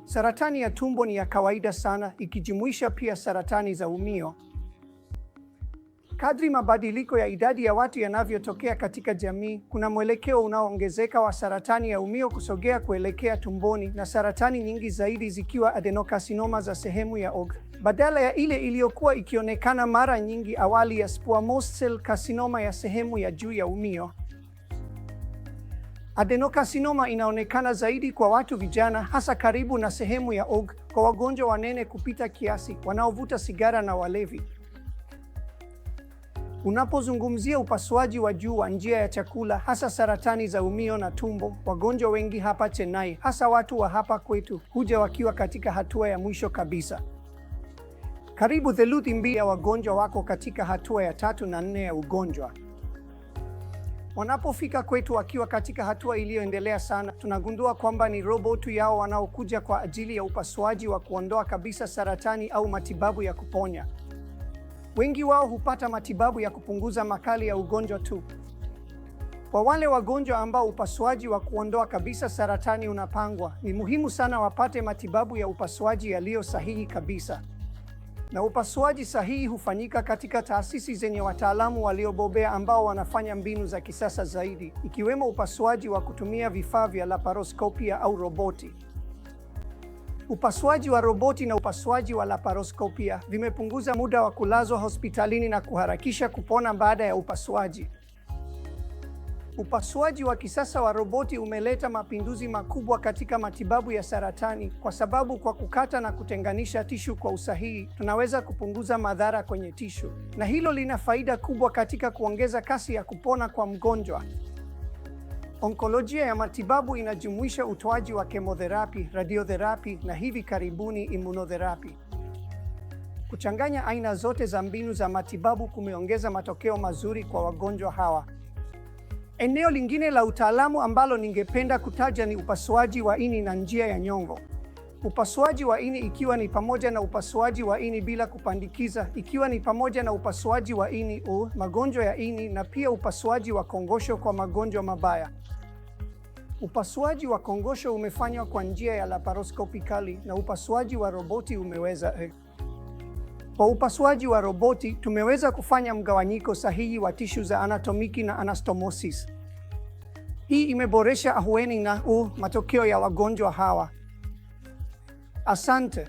Saratani ya tumbo ni ya kawaida sana, ikijumuisha pia saratani za umio. Kadri mabadiliko ya idadi ya watu yanavyotokea katika jamii, kuna mwelekeo unaoongezeka wa saratani ya umio kusogea kuelekea tumboni, na saratani nyingi zaidi zikiwa adenocarcinoma za sehemu ya OG, badala ya ile iliyokuwa ikionekana mara nyingi awali ya squamous cell carcinoma ya sehemu ya juu ya umio. Adenocarcinoma inaonekana zaidi kwa watu vijana, hasa karibu na sehemu ya OG, kwa wagonjwa wanene kupita kiasi, wanaovuta sigara na walevi. Unapozungumzia upasuaji wa juu wa njia ya chakula, hasa saratani za umio na tumbo, wagonjwa wengi hapa Chennai, hasa watu wa hapa kwetu, huja wakiwa katika hatua ya mwisho kabisa. Karibu theluthi mbili ya wagonjwa wako katika hatua ya 3 na 4 ya ugonjwa. Wanapofika kwetu wakiwa katika hatua iliyoendelea sana, tunagundua kwamba ni robo tu yao wanaokuja kwa ajili ya upasuaji wa kuondoa kabisa saratani au matibabu ya kuponya. Wengi wao hupata matibabu ya kupunguza makali ya ugonjwa tu. Kwa wale wagonjwa ambao upasuaji wa kuondoa kabisa saratani unapangwa, ni muhimu sana wapate matibabu ya upasuaji yaliyo sahihi kabisa. Na upasuaji sahihi hufanyika katika taasisi zenye wataalamu waliobobea ambao wanafanya mbinu za kisasa zaidi, ikiwemo upasuaji wa kutumia vifaa vya laparoskopia au roboti. Upasuaji wa roboti na upasuaji wa laparoskopia vimepunguza muda wa kulazwa hospitalini na kuharakisha kupona baada ya upasuaji. Upasuaji wa kisasa wa roboti umeleta mapinduzi makubwa katika matibabu ya saratani, kwa sababu kwa kukata na kutenganisha tishu kwa usahihi, tunaweza kupunguza madhara kwenye tishu, na hilo lina faida kubwa katika kuongeza kasi ya kupona kwa mgonjwa. Onkolojia ya matibabu inajumuisha utoaji wa kemotherapi, radiotherapy na hivi karibuni immunotherapy. Kuchanganya aina zote za mbinu za matibabu kumeongeza matokeo mazuri kwa wagonjwa hawa. Eneo lingine la utaalamu ambalo ningependa kutaja ni upasuaji wa ini na njia ya nyongo. Upasuaji wa ini ikiwa ni pamoja na upasuaji wa ini bila kupandikiza, ikiwa ni pamoja na upasuaji wa ini magonjwa ya ini, na pia upasuaji wa kongosho kwa magonjwa mabaya. Upasuaji wa kongosho umefanywa kwa njia ya laparoskopikali na upasuaji wa roboti umeweza Kwa upasuaji wa roboti tumeweza kufanya mgawanyiko sahihi wa tishu za anatomiki na anastomosis. Hii imeboresha ahueni na matokeo ya wagonjwa hawa. Asante.